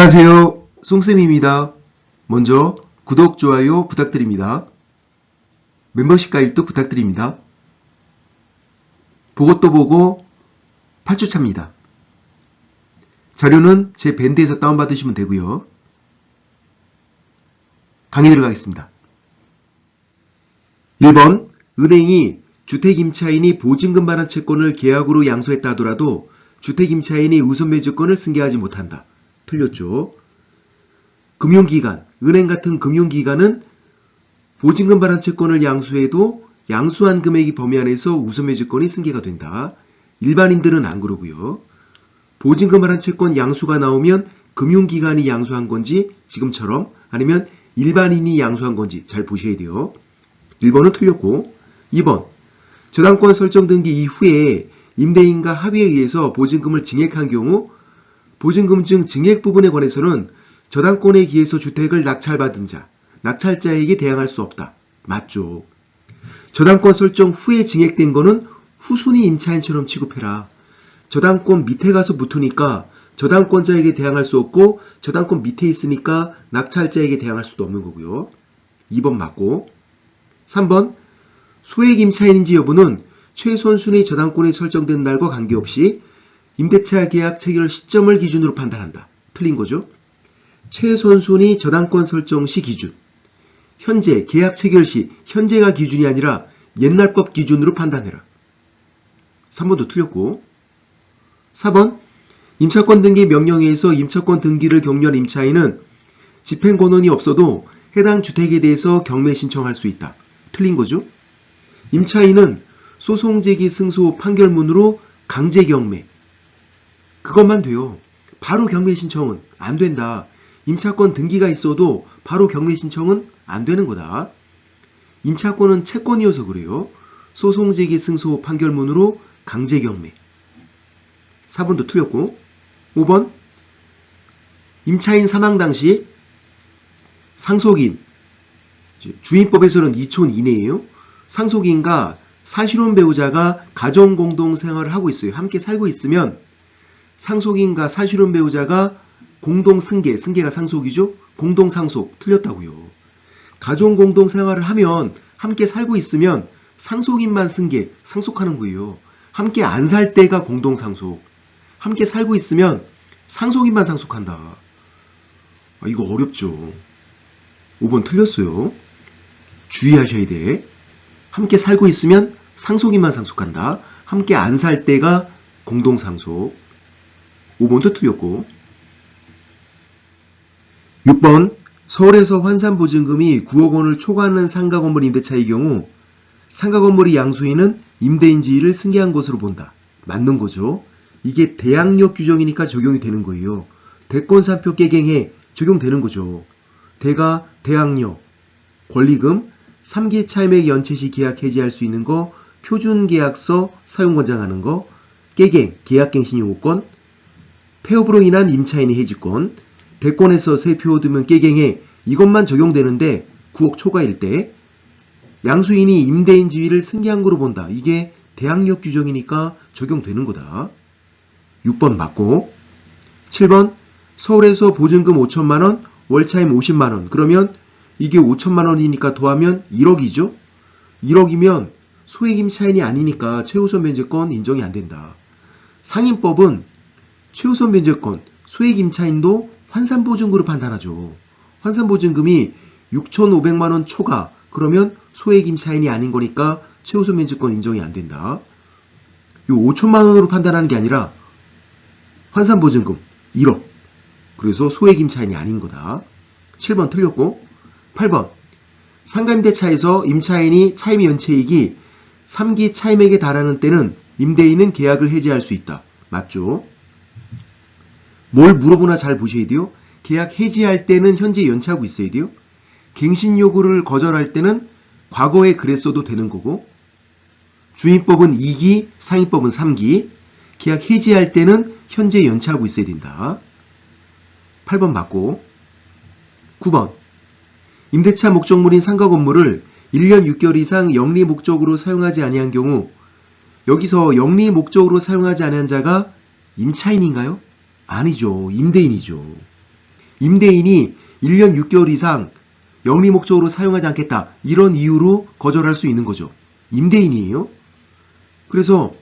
안녕하세요. 송쌤입니다. 먼저 구독, 좋아요 부탁드립니다. 멤버십 가입도 부탁드립니다. 보고 또 보고 8주차입니다. 자료는 제 밴드에서 다운받으시면 되고요. 강의 들어가겠습니다. 1번, 은행이 주택임차인이 보증금 반환 채권을 계약으로 양수했다 하더라도 주택임차인이 우선매주권을 승계하지 못한다. 틀렸죠. 금융기관, 은행 같은 금융기관은 보증금 반환 채권을 양수해도 양수한 금액이 범위 안에서 우선매주권이 승계가 된다. 일반인들은 안 그러고요. 보증금 반환 채권 양수가 나오면 금융기관이 양수한 건지 지금처럼 아니면 일반인이 양수한 건지 잘 보셔야 돼요. 1번은 틀렸고 2번, 저당권 설정 등기 이후에 임대인과 합의에 의해서 보증금을 증액한 경우 보증금 중 증액 부분에 관해서는 저당권에 기해서 주택을 낙찰받은 자, 낙찰자에게 대항할 수 없다. 맞죠. 저당권 설정 후에 증액된 거는 후순위 임차인처럼 취급해라. 저당권 밑에 가서 붙으니까 저당권자에게 대항할 수 없고 저당권 밑에 있으니까 낙찰자에게 대항할 수도 없는 거고요. 2번 맞고 3번, 소액 임차인인지 여부는 최선순위 저당권이 설정된 날과 관계없이 임대차 계약 체결 시점을 기준으로 판단한다. 틀린 거죠. 최선순위 저당권 설정 시 기준. 현재 계약 체결 시 현재가 기준이 아니라 옛날법 기준으로 판단해라. 3번도 틀렸고 4번, 임차권 등기 명령에 의해서 임차권 등기를 격려한 임차인은 집행권원이 없어도 해당 주택에 대해서 경매 신청할 수 있다. 틀린 거죠. 임차인은 소송 제기 승소 판결문으로 강제 경매 그것만 돼요. 바로 경매 신청은 안 된다. 임차권 등기가 있어도 바로 경매 신청은 안 되는 거다. 임차권은 채권이어서 그래요. 소송 제기 승소 판결문으로 강제 경매. 4번도 틀렸고 5번, 임차인 사망 당시 상속인, 주인법에서는 2촌 이내예요. 상속인과 사실혼 배우자가 가정공동 생활을 하고 있어요. 함께 살고 있으면 상속인과 사실혼 배우자가 공동승계, 승계가 상속이죠? 공동상속, 틀렸다고요. 가정공동 생활을 하면 함께 살고 있으면 상속인만 승계, 상속하는 거예요. 함께 안 살 때가 공동상속. 함께 살고 있으면 상속인만 상속한다. 이거 어렵죠. 5번 틀렸어요. 주의하셔야 돼. 함께 살고 있으면 상속인만 상속한다. 함께 안 살 때가 공동상속. 5번도 틀렸고 6번, 서울에서 환산보증금이 9억 원을 초과하는 상가 건물 임대차의 경우 상가 건물의 양수인은 임대인 지위를 승계한 것으로 본다. 맞는 거죠. 이게 대항력 규정이니까 적용이 되는 거예요. 대권산표 깨갱에 적용되는 거죠. 대가, 대항력, 권리금, 3기 차임액 연체 시 계약 해지할 수 있는 거, 표준계약서 사용 권장하는 거, 깨갱, 계약갱신 요구권, 폐업으로 인한 임차인의 해지권, 대권에서 세표 얻으면 깨갱에 이것만 적용되는데 9억 초과일 때 양수인이 임대인 지위를 승계한 거로 본다. 이게 대항력 규정이니까 적용되는 거다. 6번 맞고 7번, 서울에서 보증금 5천만원, 월차임 50만원. 그러면 이게 5천만원이니까 더하면 1억이죠? 1억이면 소액임차인이 아니니까 최우선 면제권 인정이 안 된다. 상인법은 최우선 면제권, 소액임차인도 환산보증금으로 판단하죠. 환산보증금이 6,500만원 초과, 그러면 소액임차인이 아닌 거니까 최우선 면제권 인정이 안 된다. 요 5천만원으로 판단하는 게 아니라 환산보증금 1억. 그래서 소액임차인이 아닌 거다. 7번 틀렸고 8번, 상가임대차에서 임차인이 차임 연체이익이 3기 차임액에 달하는 때는 임대인은 계약을 해지할 수 있다. 맞죠? 뭘 물어보나 잘 보셔야 돼요. 계약 해지할 때는 현재 연체하고 있어야 돼요. 갱신 요구를 거절할 때는 과거에 그랬어도 되는 거고 주인법은 2기, 상인법은 3기. 계약 해지할 때는 현재 연체하고 있어야 된다. 8번 맞고 9번, 임대차 목적물인 상가 건물을 1년 6개월 이상 영리 목적으로 사용하지 아니한 경우 여기서 영리 목적으로 사용하지 아니한 자가 임차인인가요? 아니죠. 임대인이죠. 임대인이 1년 6개월 이상 영리 목적으로 사용하지 않겠다. 이런 이유로 거절할 수 있는 거죠. 임대인이에요. 그래서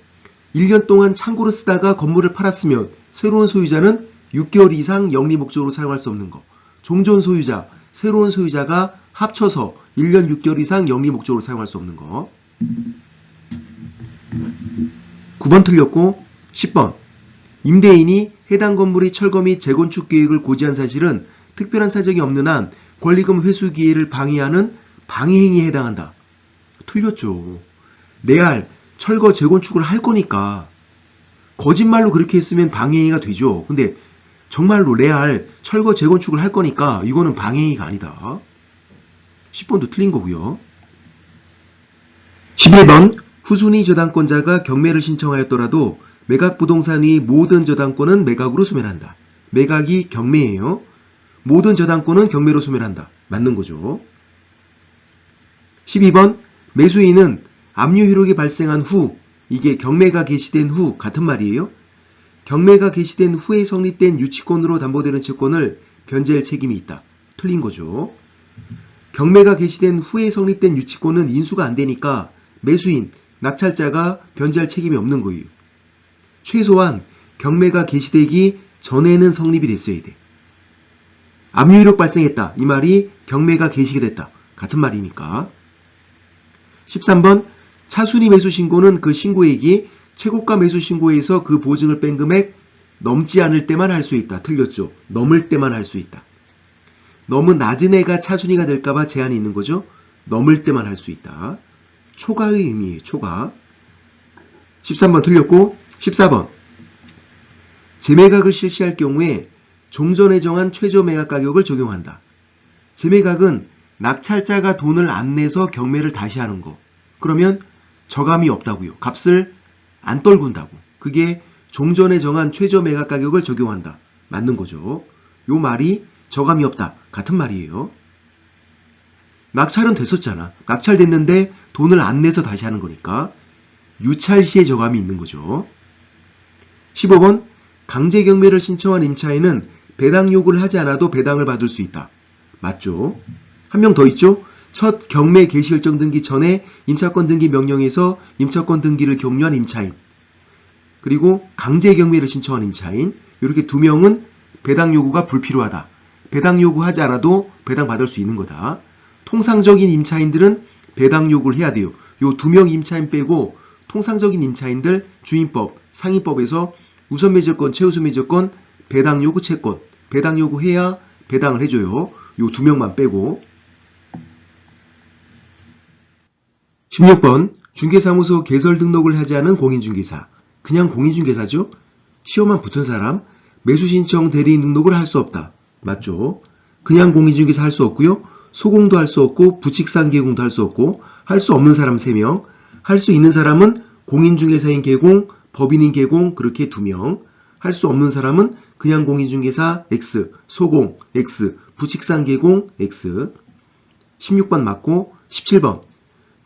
1년 동안 창고로 쓰다가 건물을 팔았으면 새로운 소유자는 6개월 이상 영리 목적으로 사용할 수 없는 거. 종전 소유자, 새로운 소유자가 합쳐서 1년 6개월 이상 영리 목적으로 사용할 수 없는 거. 9번 틀렸고 10번. 임대인이 해당 건물의 철거 및 재건축 계획을 고지한 사실은 특별한 사정이 없는 한 권리금 회수 기회를 방해하는 방해행위에 해당한다. 틀렸죠. 레알 철거 재건축을 할 거니까 거짓말로 그렇게 했으면 방해행위가 되죠. 근데 정말로 레알 철거 재건축을 할 거니까 이거는 방해행위가 아니다. 10번도 틀린 거고요. 11번. 후순위 저당권자가 경매를 신청하였더라도 매각부동산의 모든 저당권은 매각으로 소멸한다. 매각이 경매예요. 모든 저당권은 경매로 소멸한다. 맞는 거죠. 12번. 매수인은 압류 효력이 발생한 후, 이게 경매가 개시된 후 같은 말이에요. 경매가 개시된 후에 성립된 유치권으로 담보되는 채권을 변제할 책임이 있다. 틀린 거죠. 경매가 개시된 후에 성립된 유치권은 인수가 안 되니까 매수인, 낙찰자가 변제할 책임이 없는 거예요. 최소한 경매가 개시되기 전에는 성립이 됐어야 돼. 압류효력 발생했다. 이 말이 경매가 개시가 됐다. 같은 말이니까. 13번. 차순위 매수 신고는 그 신고액이 최고가 매수 신고에서 그 보증을 뺀 금액 넘지 않을 때만 할 수 있다. 틀렸죠. 넘을 때만 할 수 있다. 너무 낮은 애가 차순위가 될까봐 제한이 있는 거죠. 넘을 때만 할 수 있다. 초과의 의미예요. 초과. 13번 틀렸고 14번. 재매각을 실시할 경우에 종전에 정한 최저 매각 가격을 적용한다. 재매각은 낙찰자가 돈을 안 내서 경매를 다시 하는 거. 그러면 저감이 없다고요. 값을 안 떨군다고. 그게 종전에 정한 최저 매각 가격을 적용한다. 맞는 거죠. 요 말이 저감이 없다. 같은 말이에요. 낙찰은 됐었잖아. 낙찰됐는데 돈을 안 내서 다시 하는 거니까 유찰 시에 저감이 있는 거죠. 15번. 강제 경매를 신청한 임차인은 배당 요구를 하지 않아도 배당을 받을 수 있다. 맞죠? 한 명 더 있죠? 첫 경매 개시 결정 등기 전에 임차권 등기 명령에서 임차권 등기를 격려한 임차인. 그리고 강제 경매를 신청한 임차인. 이렇게 두 명은 배당 요구가 불필요하다. 배당 요구하지 않아도 배당 받을 수 있는 거다. 통상적인 임차인들은 배당 요구를 해야 돼요. 요 두 명 임차인 빼고 통상적인 임차인들 주인법, 상인법에서 우선 매저권, 최우선 매저권, 배당 요구 채권, 배당 요구해야 배당을 해줘요. 요 두 명만 빼고. 16번. 중개사무소 개설 등록을 하지 않은 공인중개사. 그냥 공인중개사죠. 시험만 붙은 사람. 매수신청 대리인 등록을 할 수 없다. 맞죠? 그냥 공인중개사 할 수 없고요. 소공도 할 수 없고 부칙상 개공도 할 수 없고 할 수 없는 사람 3명. 할 수 있는 사람은 공인중개사인 개공, 법인인 개공 그렇게 2명. 할 수 없는 사람은 그냥 공인중개사 X, 소공 X, 부칙상 개공 X. 16번 맞고 17번.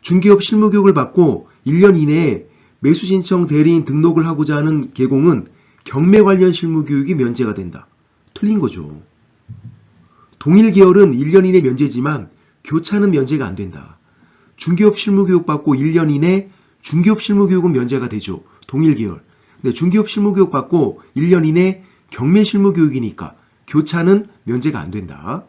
중개업 실무교육을 받고 1년 이내에 매수신청 대리인 등록을 하고자 하는 개공은 경매 관련 실무교육이 면제가 된다. 틀린 거죠. 동일 계열은 1년 이내 면제지만 교차는 면제가 안 된다. 중개업 실무교육 받고 1년 이내 중개업 실무교육은 면제가 되죠. 동일 계열. 근데 중개업 실무교육 받고 1년 이내 경매 실무교육이니까 교차는 면제가 안 된다.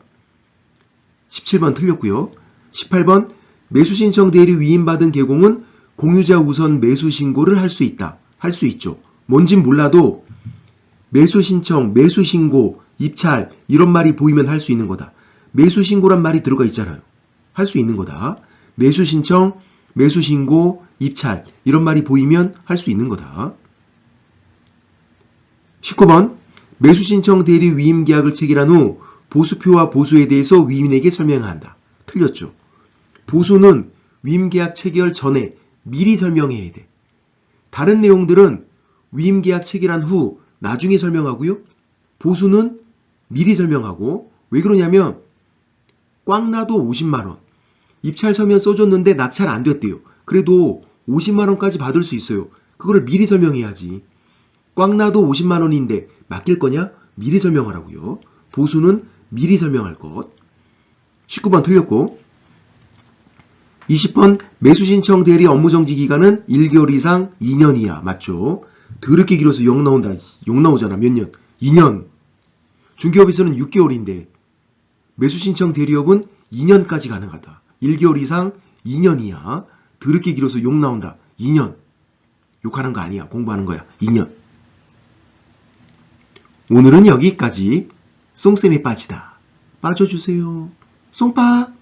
17번 틀렸고요. 18번. 매수신청 대리 위임받은 개공은 공유자 우선 매수신고를 할 수 있다. 할 수 있죠. 뭔진 몰라도 매수신청, 매수신고, 입찰 이런 말이 보이면 할 수 있는 거다. 매수신고란 말이 들어가 있잖아요. 할 수 있는 거다. 매수신청, 매수신고, 입찰 이런 말이 보이면 할 수 있는 거다. 19번. 매수신청 대리 위임계약을 체결한 후 보수표와 보수에 대해서 위임인에게 설명한다. 틀렸죠. 보수는 위임계약 체결 전에 미리 설명해야 돼. 다른 내용들은 위임계약 체결한 후 나중에 설명하고요. 보수는 미리 설명하고 왜 그러냐면 꽉 놔도 50만원. 입찰 서면 써줬는데 낙찰 안 됐대요. 그래도 50만원까지 받을 수 있어요. 그거를 미리 설명해야지. 꽉 놔도 50만원인데 맡길 거냐? 미리 설명하라고요. 보수는 미리 설명할 것. 19번 틀렸고 20번 매수 신청 대리 업무 정지 기간은 1개월 이상 2년 이하. 맞죠? 더럽게 길어서 욕 나온다. 욕 나오잖아. 몇 년? 2년. 중개업에서는 6개월인데 매수 신청 대리업은 2년까지 가능하다. 1개월 이상 2년 이하. 더럽게 길어서 욕 나온다. 2년. 욕하는 거 아니야. 공부하는 거야. 2년. 오늘은 여기까지. 송쌤이 빠지다. 빠져주세요. 송빠.